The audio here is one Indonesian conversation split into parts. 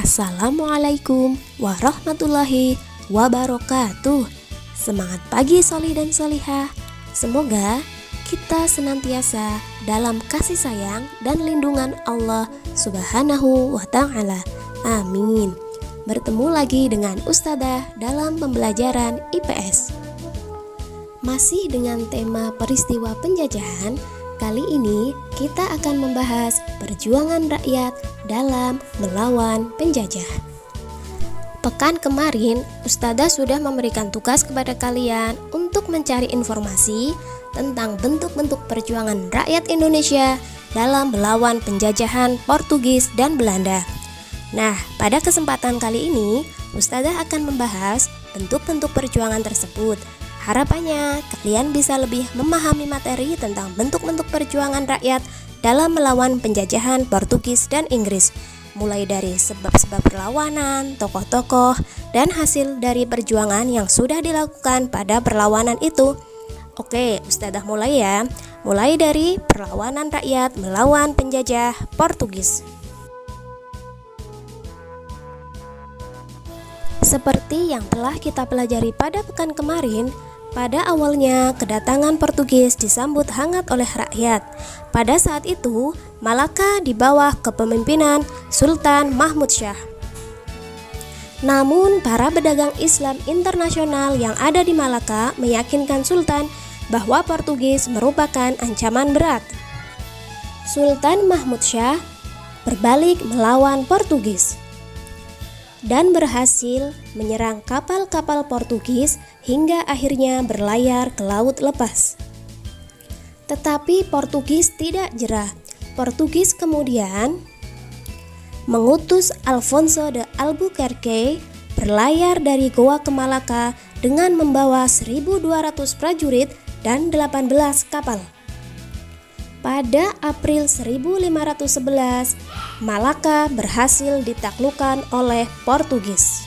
Assalamualaikum warahmatullahi wabarakatuh. Semangat pagi soli dan solihah. Semoga kita senantiasa dalam kasih sayang dan lindungan Allah Subhanahu wa ta'ala. Amin. Bertemu lagi dengan Ustadzah dalam pembelajaran IPS. Masih dengan tema peristiwa penjajahan, kali ini kita akan membahas perjuangan rakyat dalam melawan penjajah. Pekan kemarin, Ustadzah sudah memberikan tugas kepada kalian untuk mencari informasi tentang bentuk-bentuk perjuangan rakyat Indonesia dalam melawan penjajahan Portugis dan Belanda. Nah, pada kesempatan kali ini, Ustadzah akan membahas bentuk-bentuk perjuangan tersebut. Harapannya, kalian bisa lebih memahami materi tentang bentuk-bentuk perjuangan rakyat dalam melawan penjajahan Portugis dan Inggris, mulai dari sebab-sebab perlawanan, tokoh-tokoh, dan hasil dari perjuangan yang sudah dilakukan pada perlawanan itu. Oke, Ustadzah mulai ya. Mulai dari perlawanan rakyat melawan penjajah Portugis. Seperti yang telah kita pelajari pada pekan kemarin, pada awalnya kedatangan Portugis disambut hangat oleh rakyat. Pada saat itu, Malaka di bawah kepemimpinan Sultan Mahmud Shah. Namun, para pedagang Islam internasional yang ada di Malaka meyakinkan Sultan bahwa Portugis merupakan ancaman berat. Sultan Mahmud Shah berbalik melawan Portugis dan berhasil menyerang kapal-kapal Portugis hingga akhirnya berlayar ke laut lepas. Tetapi Portugis tidak jerah. Portugis kemudian mengutus Alfonso de Albuquerque berlayar dari Goa ke Malaka dengan membawa 1.200 prajurit dan 18 kapal. Pada April 1511, Malaka berhasil ditaklukkan oleh Portugis.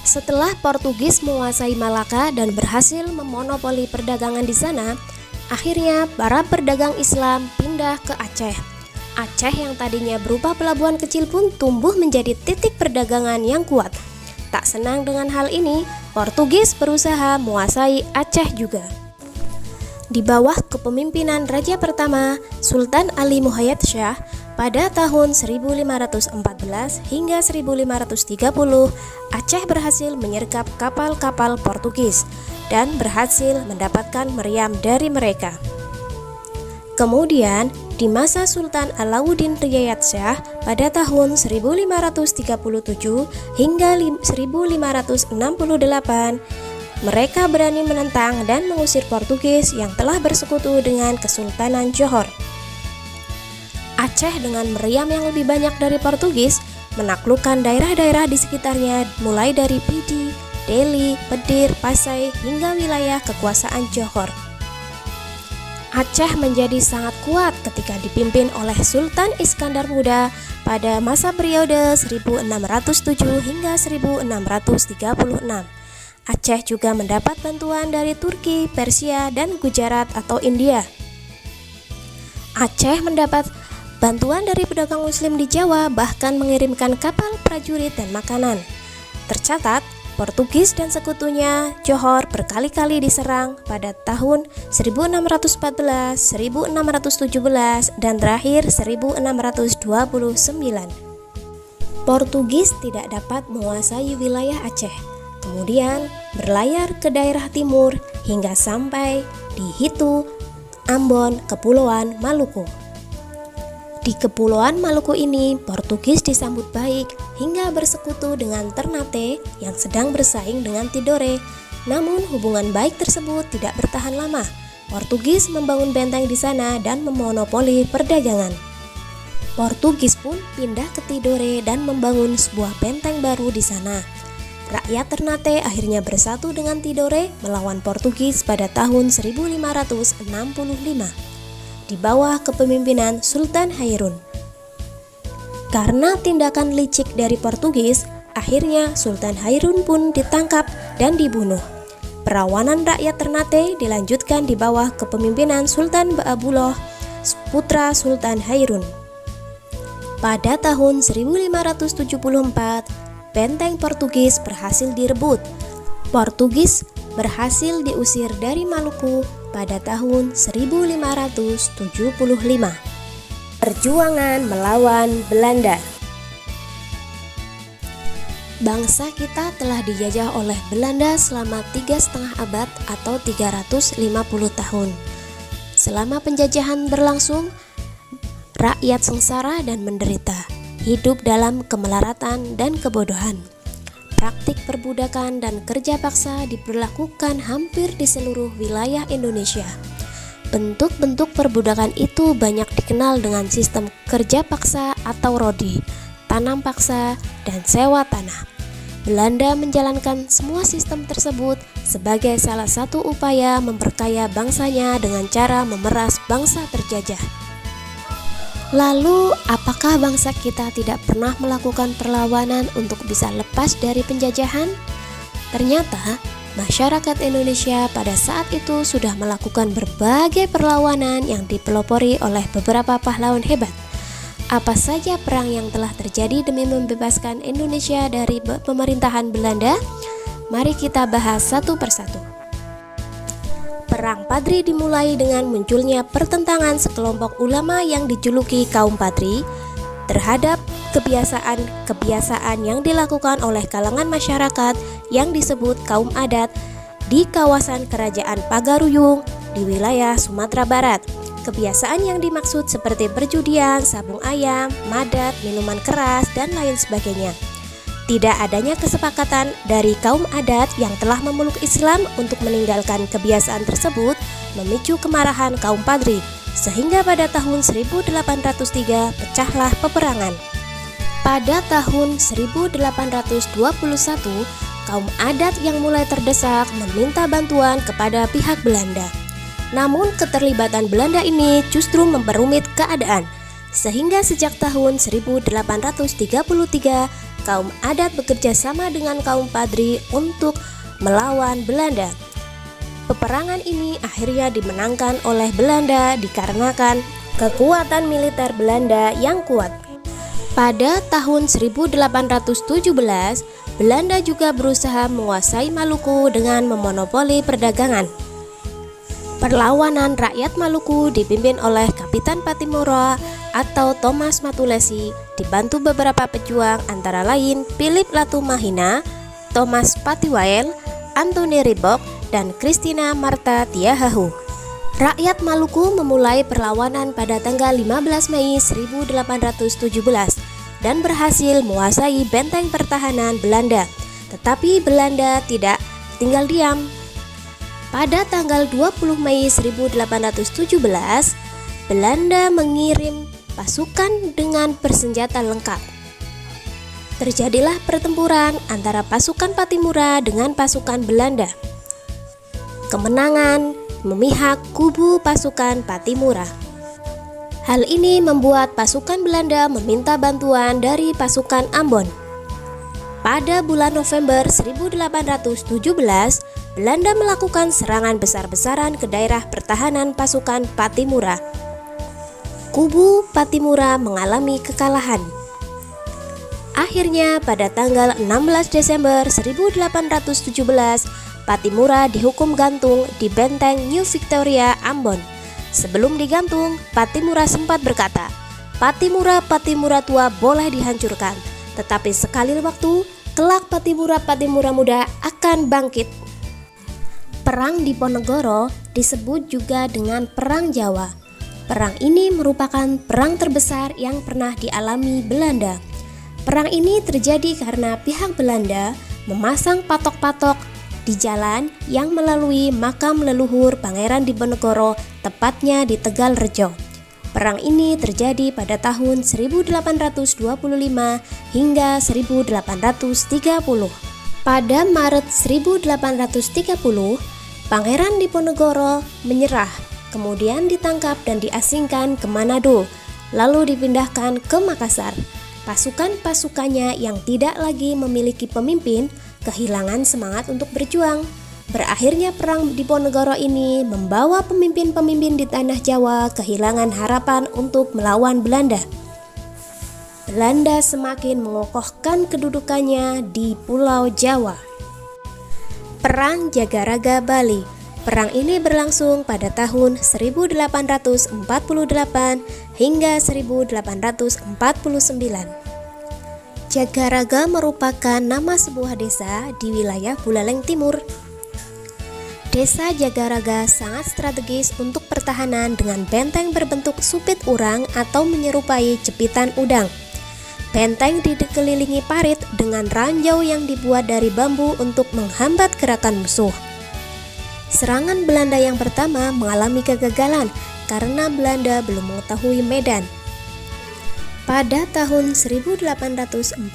Setelah Portugis menguasai Malaka dan berhasil memonopoli perdagangan di sana, akhirnya para pedagang Islam pindah ke Aceh. Aceh yang tadinya berupa pelabuhan kecil pun tumbuh menjadi titik perdagangan yang kuat. Tak senang dengan hal ini, Portugis berusaha menguasai Aceh juga. Di bawah kepemimpinan Raja pertama Sultan Ali Muhayyad Shah pada tahun 1514 hingga 1530, Aceh berhasil menyergap kapal-kapal Portugis dan berhasil mendapatkan meriam dari mereka. Kemudian, di masa Sultan Alauddin Riyad Shah pada tahun 1537 hingga 1568, mereka berani menentang dan mengusir Portugis yang telah bersekutu dengan Kesultanan Johor. Aceh dengan meriam yang lebih banyak dari Portugis menaklukkan daerah-daerah di sekitarnya mulai dari Pidi, Deli, Pedir, Pasai hingga wilayah kekuasaan Johor. Aceh menjadi sangat kuat ketika dipimpin oleh Sultan Iskandar Muda pada masa periode 1607 hingga 1636. Aceh juga mendapat bantuan dari Turki, Persia, dan Gujarat atau India. Aceh mendapat bantuan dari pedagang muslim di Jawa, bahkan mengirimkan kapal prajurit dan makanan. Tercatat, Portugis dan sekutunya Johor berkali-kali diserang pada tahun 1614, 1617, dan terakhir 1629. Portugis tidak dapat menguasai wilayah Aceh. Kemudian berlayar ke daerah timur hingga sampai di Hitu, Ambon, Kepulauan Maluku. Di Kepulauan Maluku ini, Portugis disambut baik hingga bersekutu dengan Ternate yang sedang bersaing dengan Tidore. Namun hubungan baik tersebut tidak bertahan lama. Portugis membangun benteng di sana dan memonopoli perdagangan. Portugis pun pindah ke Tidore dan membangun sebuah benteng baru di sana. Rakyat Ternate akhirnya bersatu dengan Tidore melawan Portugis pada tahun 1565 di bawah kepemimpinan Sultan Hairun. Karena tindakan licik dari Portugis, akhirnya Sultan Hairun pun ditangkap dan dibunuh. Perlawanan rakyat Ternate dilanjutkan di bawah kepemimpinan Sultan Baabullah, putra Sultan Hairun. Pada tahun 1574, benteng Portugis berhasil direbut. Portugis berhasil diusir dari Maluku pada tahun 1575. Perjuangan melawan Belanda. Bangsa kita telah dijajah oleh Belanda selama 3,5 abad atau 350 tahun. Selama penjajahan berlangsung, rakyat sengsara dan menderita, hidup dalam kemelaratan dan kebodohan. Praktik perbudakan dan kerja paksa diberlakukan hampir di seluruh wilayah Indonesia. Bentuk-bentuk perbudakan itu banyak dikenal dengan sistem kerja paksa atau rodi, tanam paksa, dan sewa tanah. Belanda menjalankan semua sistem tersebut sebagai salah satu upaya memperkaya bangsanya dengan cara memeras bangsa terjajah. Lalu, apakah bangsa kita tidak pernah melakukan perlawanan untuk bisa lepas dari penjajahan? Ternyata, masyarakat Indonesia pada saat itu sudah melakukan berbagai perlawanan yang dipelopori oleh beberapa pahlawan hebat. Apa saja perang yang telah terjadi demi membebaskan Indonesia dari pemerintahan Belanda? Mari kita bahas satu persatu. Perang Padri dimulai dengan munculnya pertentangan sekelompok ulama yang dijuluki kaum Padri terhadap kebiasaan yang dilakukan oleh kalangan masyarakat yang disebut kaum adat di kawasan Kerajaan Pagaruyung di wilayah Sumatera Barat. Kebiasaan yang dimaksud seperti perjudian, sabung ayam, madat, minuman keras, dan lain sebagainya. Tidak adanya kesepakatan dari kaum adat yang telah memeluk Islam untuk meninggalkan kebiasaan tersebut memicu kemarahan kaum Padri, sehingga pada tahun 1803 pecahlah peperangan. Pada tahun 1821, kaum adat yang mulai terdesak meminta bantuan kepada pihak Belanda. Namun keterlibatan Belanda ini justru memperumit keadaan, sehingga sejak tahun 1833 kaum adat bekerja sama dengan kaum Padri untuk melawan Belanda. Peperangan ini akhirnya dimenangkan oleh Belanda dikarenakan kekuatan militer Belanda yang kuat. Pada tahun 1817, Belanda juga berusaha menguasai Maluku dengan memonopoli perdagangan. Perlawanan rakyat Maluku dipimpin oleh Kapitan Patimura atau Thomas Matulesi, dibantu beberapa pejuang antara lain Philip Latumahina, Thomas Patiwael, Anthony Ribok, dan Christina Marta Tiahahu. Rakyat Maluku memulai perlawanan pada tanggal 15 Mei 1817 dan berhasil menguasai benteng pertahanan Belanda. Tetapi Belanda tidak tinggal diam. Pada tanggal 20 Mei 1817, Belanda mengirim pasukan dengan bersenjata lengkap. Terjadilah pertempuran antara pasukan Patimura dengan pasukan Belanda. Kemenangan memihak kubu pasukan Patimura. Hal ini membuat pasukan Belanda meminta bantuan dari pasukan Ambon. Pada bulan November 1817, Belanda melakukan serangan besar-besaran ke daerah pertahanan pasukan Patimura. Kubu Patimura mengalami kekalahan. Akhirnya pada tanggal 16 Desember 1817, Patimura dihukum gantung di benteng New Victoria, Ambon. Sebelum digantung, Patimura sempat berkata, "Patimura, Patimura tua boleh dihancurkan, tetapi sekali waktu, kelak Patimura muda akan bangkit." Perang Diponegoro disebut juga dengan Perang Jawa. Perang ini merupakan perang terbesar yang pernah dialami Belanda. Perang ini terjadi karena pihak Belanda memasang patok-patok di jalan yang melalui makam leluhur Pangeran Diponegoro, tepatnya di Tegalrejo. Perang ini terjadi pada tahun 1825 hingga 1830. Pada Maret 1830, Pangeran Diponegoro menyerah, kemudian ditangkap dan diasingkan ke Manado, lalu dipindahkan ke Makassar. Pasukan-pasukannya yang tidak lagi memiliki pemimpin kehilangan semangat untuk berjuang. Berakhirnya perang Diponegoro ini membawa pemimpin-pemimpin di tanah Jawa kehilangan harapan untuk melawan Belanda. Belanda semakin mengokohkan kedudukannya di Pulau Jawa. Perang Jagaraga Bali. Perang ini berlangsung pada tahun 1848 hingga 1849. Jagaraga merupakan nama sebuah desa di wilayah Buleleng Timur. Desa Jagaraga sangat strategis untuk pertahanan dengan benteng berbentuk supit urang atau menyerupai jepitan udang. Benteng dikelilingi parit dengan ranjau yang dibuat dari bambu untuk menghambat gerakan musuh. Serangan Belanda yang pertama mengalami kegagalan karena Belanda belum mengetahui medan. Pada tahun 1849,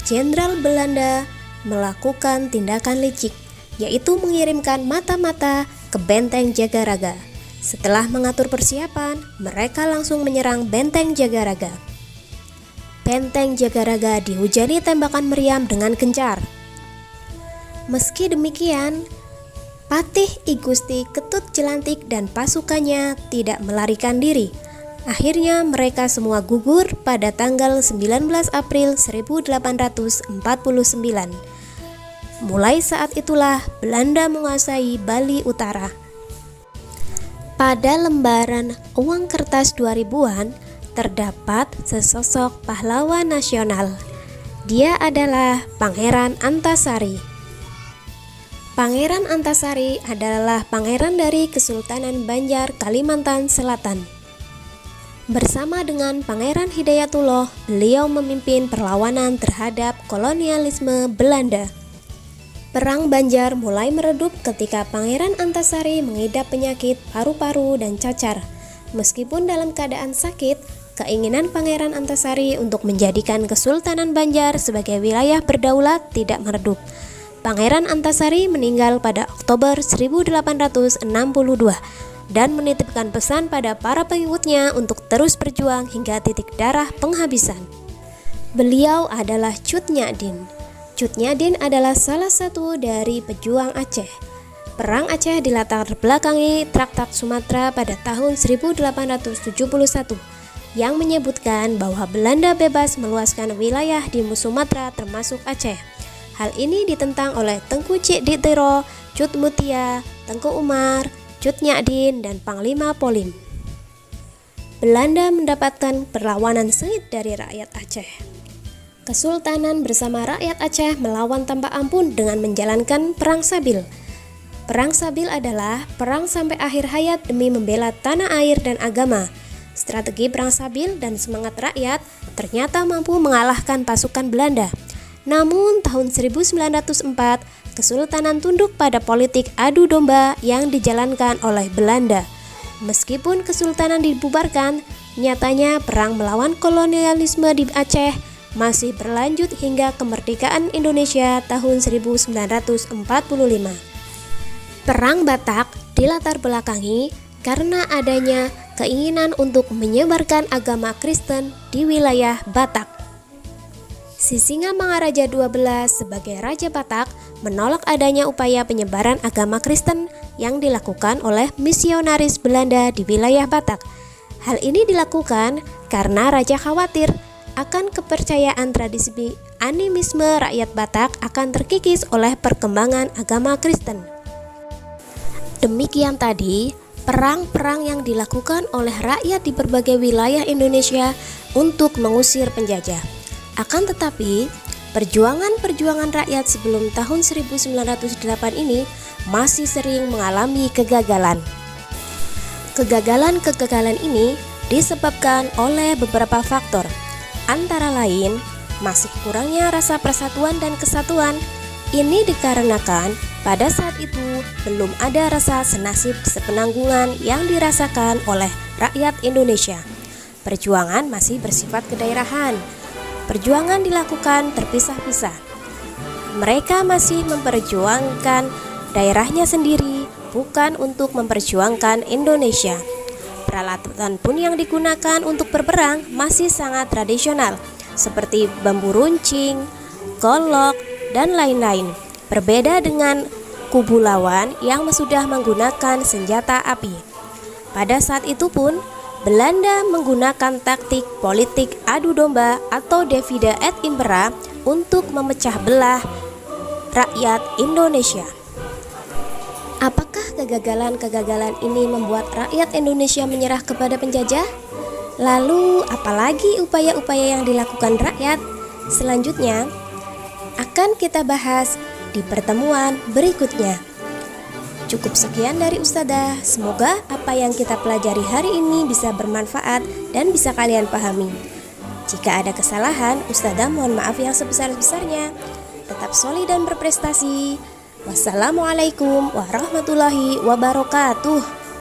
Jenderal Belanda melakukan tindakan licik, yaitu mengirimkan mata-mata ke benteng Jagaraga. Setelah mengatur persiapan, mereka langsung menyerang benteng Jagaraga. Benteng Jagaraga dihujani tembakan meriam dengan gencar. Meski demikian, Patih I Gusti Ketut Jelantik dan pasukannya tidak melarikan diri. Akhirnya mereka semua gugur pada tanggal 19 April 1849. Mulai saat itulah Belanda menguasai Bali Utara. Pada lembaran uang kertas 2000-an terdapat sesosok pahlawan nasional. Dia adalah Pangeran Antasari. Pangeran Antasari adalah pangeran dari Kesultanan Banjar, Kalimantan Selatan. Bersama dengan Pangeran Hidayatullah, beliau memimpin perlawanan terhadap kolonialisme Belanda. Perang Banjar mulai meredup ketika Pangeran Antasari mengidap penyakit paru-paru dan cacar. Meskipun dalam keadaan sakit, keinginan Pangeran Antasari untuk menjadikan Kesultanan Banjar sebagai wilayah berdaulat tidak meredup. Pangeran Antasari meninggal pada Oktober 1862 dan menitipkan pesan pada para pengikutnya untuk terus berjuang hingga titik darah penghabisan. Beliau adalah Cut Nyak Dien. Cut Nyak Dien adalah salah satu dari pejuang Aceh. Perang Aceh dilatar belakangi Traktat Sumatera pada tahun 1871 yang menyebutkan bahwa Belanda bebas meluaskan wilayah di Sumatera termasuk Aceh. Hal ini ditentang oleh Tengku Cik Ditiro, Cut Mutia, Tengku Umar, Cut Nyak Dien, dan Panglima Polim. Belanda mendapatkan perlawanan sengit dari rakyat Aceh. Kesultanan bersama rakyat Aceh melawan tanpa ampun dengan menjalankan Perang Sabil. Perang Sabil adalah perang sampai akhir hayat demi membela tanah air dan agama. Strategi Perang Sabil dan semangat rakyat ternyata mampu mengalahkan pasukan Belanda. Namun tahun 1904, Kesultanan tunduk pada politik adu domba yang dijalankan oleh Belanda. Meskipun Kesultanan dibubarkan, nyatanya perang melawan kolonialisme di Aceh masih berlanjut hingga kemerdekaan Indonesia tahun 1945. Perang Batak dilatar belakangi karena adanya keinginan untuk menyebarkan agama Kristen di wilayah Batak. Sisingamangaraja XII sebagai Raja Batak menolak adanya upaya penyebaran agama Kristen yang dilakukan oleh misionaris Belanda di wilayah Batak. Hal ini dilakukan karena Raja khawatir akan kepercayaan tradisi animisme rakyat Batak akan terkikis oleh perkembangan agama Kristen. Demikian tadi perang-perang yang dilakukan oleh rakyat di berbagai wilayah Indonesia untuk mengusir penjajah. Akan tetapi, perjuangan-perjuangan rakyat sebelum tahun 1908 ini masih sering mengalami kegagalan. Kegagalan-kegagalan ini disebabkan oleh beberapa faktor, antara lain masih kurangnya rasa persatuan dan kesatuan. Ini dikarenakan pada saat itu belum ada rasa senasib sepenanggungan yang dirasakan oleh rakyat Indonesia. Perjuangan masih bersifat kedaerahan. Perjuangan dilakukan terpisah-pisah. Mereka masih memperjuangkan daerahnya sendiri, bukan untuk memperjuangkan Indonesia. Peralatan pun yang digunakan untuk berperang masih sangat tradisional, seperti bambu runcing, golok, dan lain-lain. Berbeda dengan kubu lawan yang sudah menggunakan senjata api. Pada saat itu pun, Belanda menggunakan taktik politik adu domba atau divide et impera untuk memecah belah rakyat Indonesia. Apakah kegagalan-kegagalan ini membuat rakyat Indonesia menyerah kepada penjajah? Lalu, apalagi upaya-upaya yang dilakukan rakyat? Selanjutnya, akan kita bahas di pertemuan berikutnya. Cukup sekian dari Ustadzah. Semoga apa yang kita pelajari hari ini bisa bermanfaat dan bisa kalian pahami. Jika ada kesalahan, Ustadzah mohon maaf yang sebesar-besarnya. Tetap solid dan berprestasi. Wassalamualaikum warahmatullahi wabarakatuh.